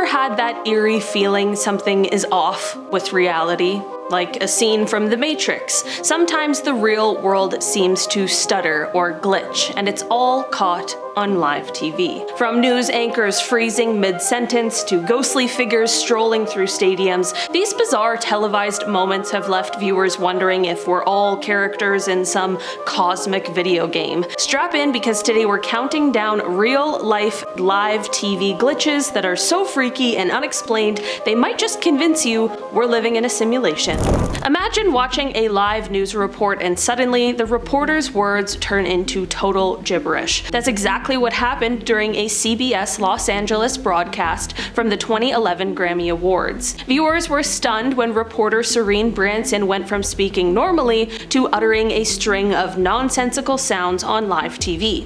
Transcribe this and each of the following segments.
ever had that eerie feeling something is off with reality? Like a scene from The Matrix. Sometimes the real world seems to stutter or glitch, and it's all caught on live TV. From news anchors freezing mid-sentence to ghostly figures strolling through stadiums, these bizarre televised moments have left viewers wondering if we're all characters in some cosmic video game. Strap in, because today we're counting down real-life live TV glitches that are so freaky and unexplained they might just convince you we're living in a simulation. Imagine watching a live news report and suddenly the reporter's words turn into total gibberish. That's exactly what happened during a CBS Los Angeles broadcast from the 2011 Grammy Awards. Viewers were stunned when reporter Serene Branson went from speaking normally to uttering a string of nonsensical sounds on live TV.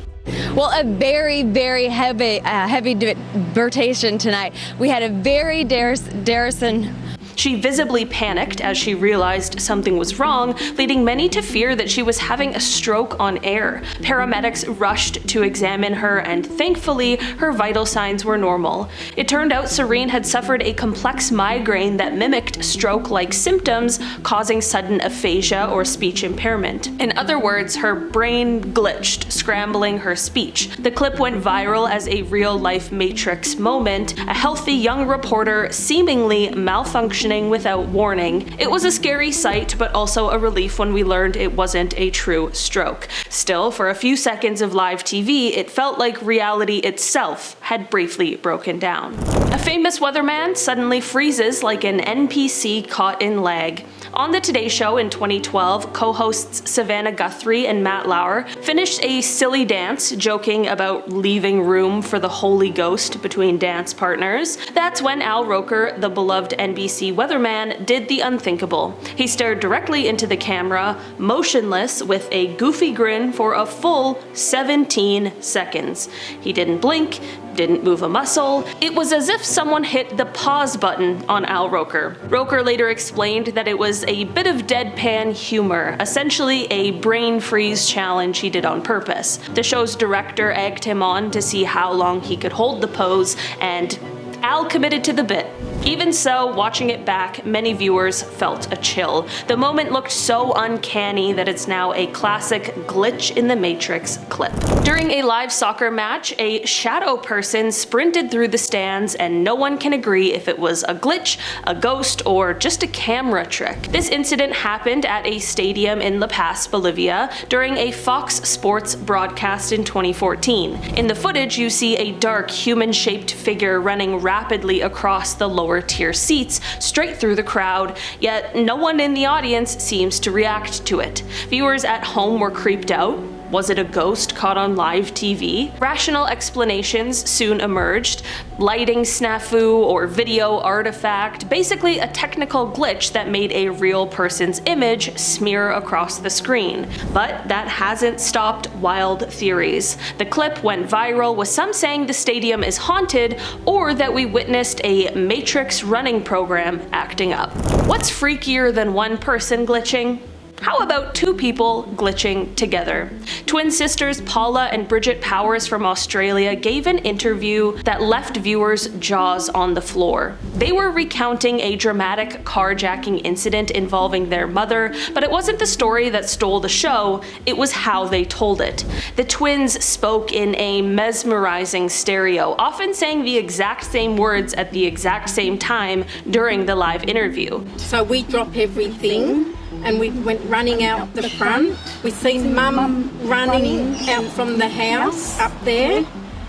Well, a very, very heavy rotation tonight. We had a very Darrison. She visibly panicked as she realized something was wrong, leading many to fear that she was having a stroke on air. Paramedics rushed to examine her, and thankfully, her vital signs were normal. It turned out Serene had suffered a complex migraine that mimicked stroke-like symptoms, causing sudden aphasia or speech impairment. In other words, her brain glitched, scrambling her speech. The clip went viral as a real-life Matrix moment, a healthy young reporter seemingly malfunctioning without warning. It was a scary sight, but also a relief when we learned it wasn't a true stroke. Still, for a few seconds of live TV, it felt like reality itself had briefly broken down. A famous weatherman suddenly freezes like an NPC caught in lag. On the Today Show in 2012, co-hosts Savannah Guthrie and Matt Lauer finished a silly dance joking about leaving room for the Holy Ghost between dance partners. That's when Al Roker, the beloved NBC weatherman, did the unthinkable. He stared directly into the camera, motionless with a goofy grin for a full 17 seconds. He didn't blink, didn't move a muscle. It was as if someone hit the pause button on Al Roker. Roker later explained that it was a bit of deadpan humor, essentially a brain freeze challenge he did on purpose. The show's director egged him on to see how long he could hold the pose, and Al committed to the bit. Even so, watching it back, many viewers felt a chill. The moment looked so uncanny that it's now a classic glitch in the Matrix clip. During a live soccer match, a shadow person sprinted through the stands, and no one can agree if it was a glitch, a ghost, or just a camera trick. This incident happened at a stadium in La Paz, Bolivia, during a Fox Sports broadcast in 2014. In the footage, you see a dark, human-shaped figure running rapidly across the lower tier seats straight through the crowd, yet no one in the audience seems to react to it. Viewers at home were creeped out. Was it a ghost caught on live TV? Rational explanations soon emerged. Lighting snafu or video artifact, basically a technical glitch that made a real person's image smear across the screen. But that hasn't stopped wild theories. The clip went viral, with some saying the stadium is haunted or that we witnessed a Matrix running program acting up. What's freakier than one person glitching? How about two people glitching together? Twin sisters Paula and Bridget Powers from Australia gave an interview that left viewers' jaws on the floor. They were recounting a dramatic carjacking incident involving their mother, but it wasn't the story that stole the show, it was how they told it. The twins spoke in a mesmerizing stereo, often saying the exact same words at the exact same time during the live interview. So we drop everything and we went running out the front. We seen Mum running out from the house up there.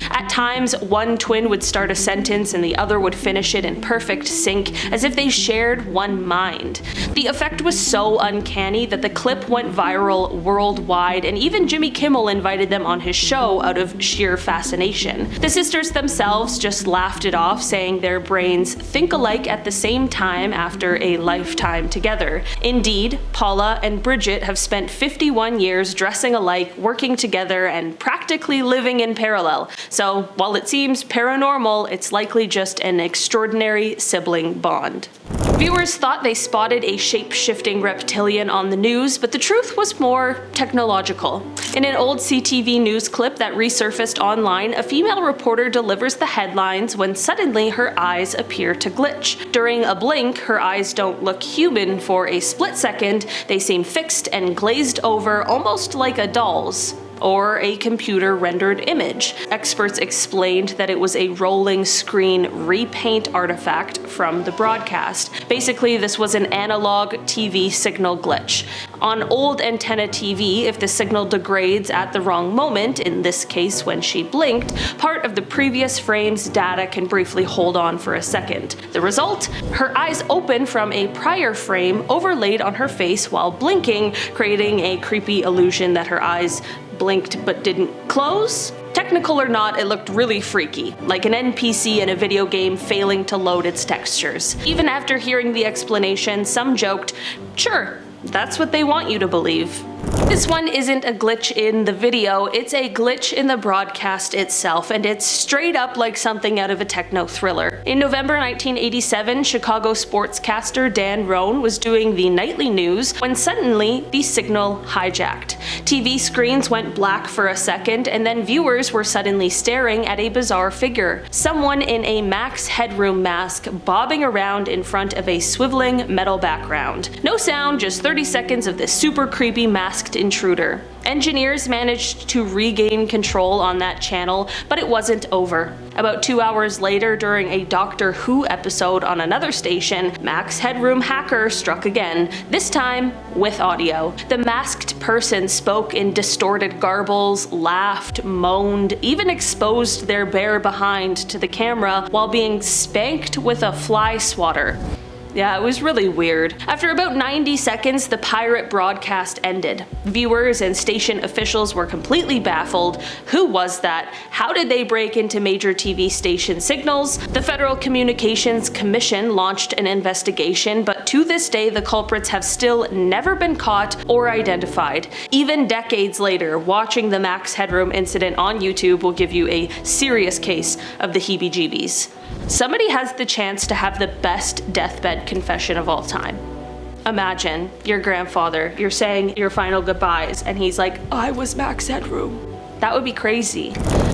At times, one twin would start a sentence and the other would finish it in perfect sync, as if they shared one mind. The effect was so uncanny that the clip went viral worldwide, and even Jimmy Kimmel invited them on his show out of sheer fascination. The sisters themselves just laughed it off, saying their brains think alike at the same time after a lifetime together. Indeed, Paula and Bridget have spent 51 years dressing alike, working together, and practically living in parallel. So while it seems paranormal, it's likely just an extraordinary sibling bond. Viewers thought they spotted a shape-shifting reptilian on the news, but the truth was more technological. In an old CTV news clip that resurfaced online, a female reporter delivers the headlines when suddenly her eyes appear to glitch. During a blink, her eyes don't look human for a split second, they seem fixed and glazed over, almost like a doll's, or a computer-rendered image. Experts explained that it was a rolling screen repaint artifact from the broadcast. Basically, this was an analog TV signal glitch. On old antenna TV, if the signal degrades at the wrong moment, in this case when she blinked, part of the previous frame's data can briefly hold on for a second. The result? Her eyes open from a prior frame overlaid on her face while blinking, creating a creepy illusion that her eyes blinked but didn't close? Technical or not, it looked really freaky, like an NPC in a video game failing to load its textures. Even after hearing the explanation, some joked, "Sure, that's what they want you to believe." This one isn't a glitch in the video, it's a glitch in the broadcast itself, and it's straight up like something out of a techno thriller. In November 1987, Chicago sportscaster Dan Roan was doing the nightly news when suddenly the signal hijacked. TV screens went black for a second, and then viewers were suddenly staring at a bizarre figure. Someone in a Max Headroom mask bobbing around in front of a swiveling metal background. No sound, just 30 seconds of this super creepy masked intruder. Engineers managed to regain control on that channel, but it wasn't over. About 2 hours later, during a Doctor Who episode on another station, Max Headroom hacker struck again, this time with audio. The masked person spoke in distorted garbles, laughed, moaned, even exposed their bare behind to the camera while being spanked with a fly swatter. Yeah, it was really weird. After about 90 seconds, the pirate broadcast ended. Viewers and station officials were completely baffled. Who was that? How did they break into major TV station signals? The Federal Communications Commission launched an investigation, but to this day, the culprits have still never been caught or identified. Even decades later, watching the Max Headroom incident on YouTube will give you a serious case of the heebie-jeebies. Somebody has the chance to have the best deathbed confession of all time. Imagine your grandfather, you're saying your final goodbyes, and he's like, "I was Max Headroom." That would be crazy.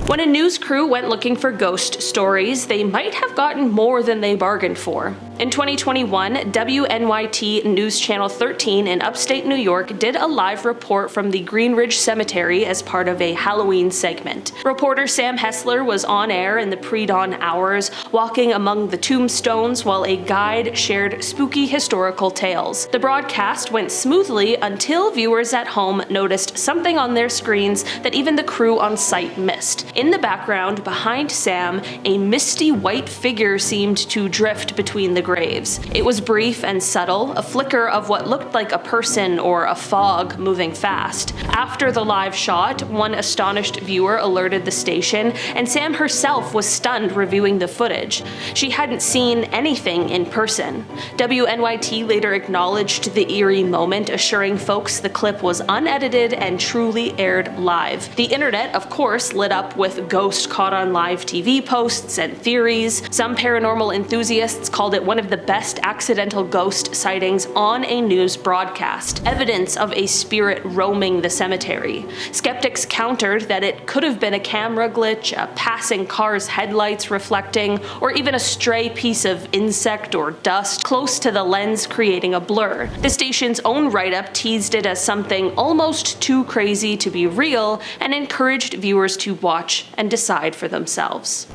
When a news crew went looking for ghost stories, they might have gotten more than they bargained for. In 2021, WNYT News Channel 13 in upstate New York did a live report from the Greenridge Cemetery as part of a Halloween segment. Reporter Sam Hessler was on air in the pre-dawn hours, walking among the tombstones while a guide shared spooky historical tales. The broadcast went smoothly until viewers at home noticed something on their screens that even the crew on site missed. In the background, behind Sam, a misty white figure seemed to drift between the graves. It was brief and subtle, a flicker of what looked like a person or a fog moving fast. After the live shot, one astonished viewer alerted the station, and Sam herself was stunned reviewing the footage. She hadn't seen anything in person. WNYT later acknowledged the eerie moment, assuring folks the clip was unedited and truly aired live. The internet, of course, lit up with ghost caught on live TV posts and theories. Some paranormal enthusiasts called it one of the best accidental ghost sightings on a news broadcast, evidence of a spirit roaming the cemetery. Skeptics countered that it could have been a camera glitch, a passing car's headlights reflecting, or even a stray piece of insect or dust close to the lens creating a blur. The station's own write-up teased it as something almost too crazy to be real and encouraged viewers to watch and decide for themselves.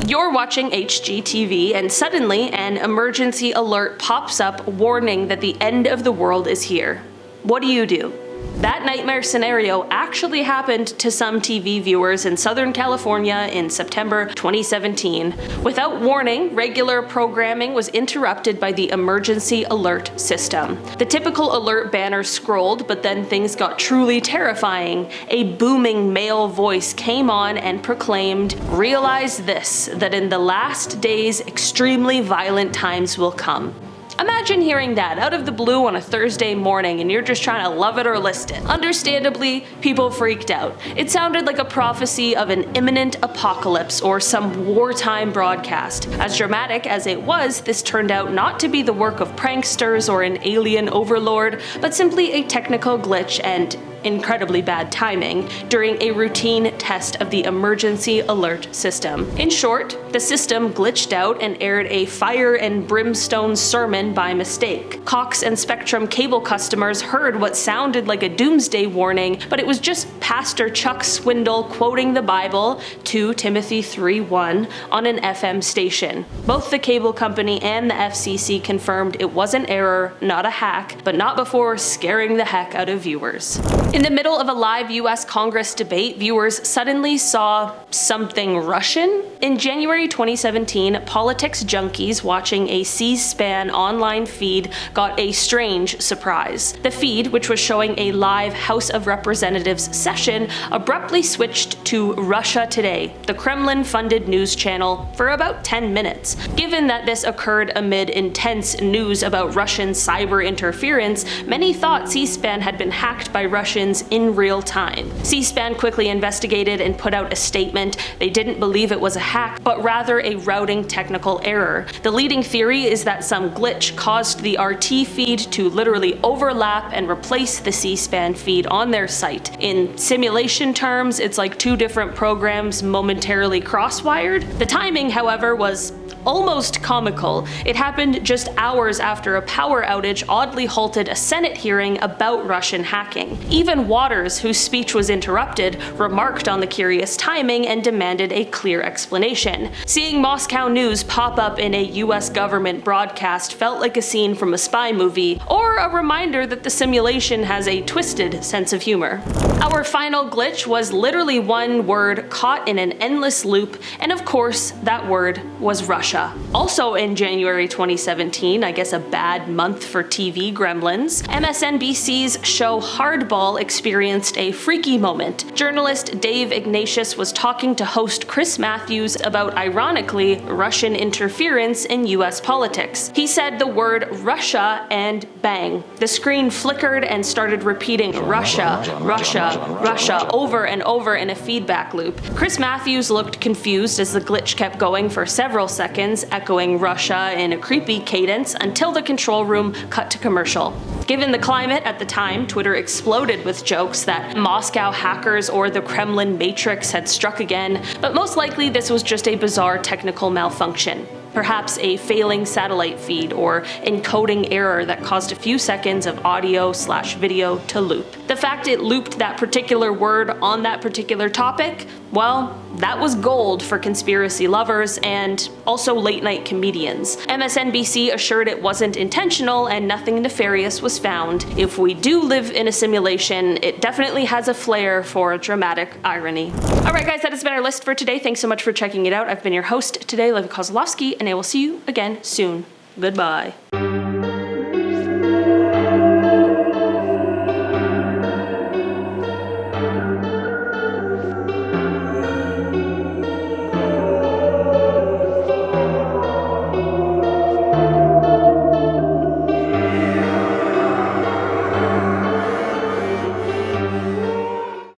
You're watching HGTV and suddenly an emergency alert pops up warning that the end of the world is here. What do? That nightmare scenario actually happened to some TV viewers in Southern California in September 2017. Without warning, regular programming was interrupted by the emergency alert system. The typical alert banner scrolled, but then things got truly terrifying. A booming male voice came on and proclaimed, "Realize this, that in the last days extremely violent times will come." Imagine hearing that out of the blue on a Thursday morning and you're just trying to love it or list it. Understandably, people freaked out. It sounded like a prophecy of an imminent apocalypse or some wartime broadcast. As dramatic as it was, this turned out not to be the work of pranksters or an alien overlord, but simply a technical glitch and incredibly bad timing during a routine test of the emergency alert system. In short, the system glitched out and aired a fire and brimstone sermon by mistake. Cox and Spectrum cable customers heard what sounded like a doomsday warning, but it was just Pastor Chuck Swindoll quoting the Bible, 2 Timothy 3:1, on an FM station. Both the cable company and the FCC confirmed it was an error, not a hack, but not before scaring the heck out of viewers. In the middle of a live US Congress debate, viewers suddenly saw something Russian. In January 2017, politics junkies watching a C-SPAN online feed got a strange surprise. The feed, which was showing a live House of Representatives session, abruptly switched to Russia Today, the Kremlin-funded news channel, for about 10 minutes. Given that this occurred amid intense news about Russian cyber interference, many thought C-SPAN had been hacked by Russians in real time. C-SPAN quickly investigated and put out a statement. They didn't believe it was a hack, but rather a routing technical error. The leading theory is that some glitch caused the RT feed to literally overlap and replace the C-SPAN feed on their site. In simulation terms, it's like two different programs momentarily cross-wired. The timing, however, was almost comical. It happened just hours after a power outage oddly halted a Senate hearing about Russian hacking. Even Waters, whose speech was interrupted, remarked on the curious timing and demanded a clear explanation. Seeing Moscow news pop up in a US government broadcast felt like a scene from a spy movie, or a reminder that the simulation has a twisted sense of humor. Our final glitch was literally one word caught in an endless loop, and of course, that word was Russia. Also in January 2017, I guess a bad month for TV gremlins, MSNBC's show Hardball experienced a freaky moment. Journalist Dave Ignatius was talking to host Chris Matthews about, ironically, Russian interference in US politics. He said the word Russia and bang. The screen flickered and started repeating Russia, Russia, Russia over and over in a feedback loop. Chris Matthews looked confused as the glitch kept going for several seconds, echoing Russia in a creepy cadence until the control room cut to commercial. Given the climate at the time, Twitter exploded with jokes that Moscow hackers or the Kremlin Matrix had struck again, but most likely this was just a bizarre technical malfunction. Perhaps a failing satellite feed or encoding error that caused a few seconds of audio/video to loop. The fact it looped that particular word on that particular topic, well, that was gold for conspiracy lovers and also late-night comedians. MSNBC assured it wasn't intentional and nothing nefarious was found. If we do live in a simulation, it definitely has a flair for dramatic irony. Alright guys, that has been our list for today. Thanks so much for checking it out. I've been your host today, Levi Kozlowski, and I will see you again soon. Goodbye.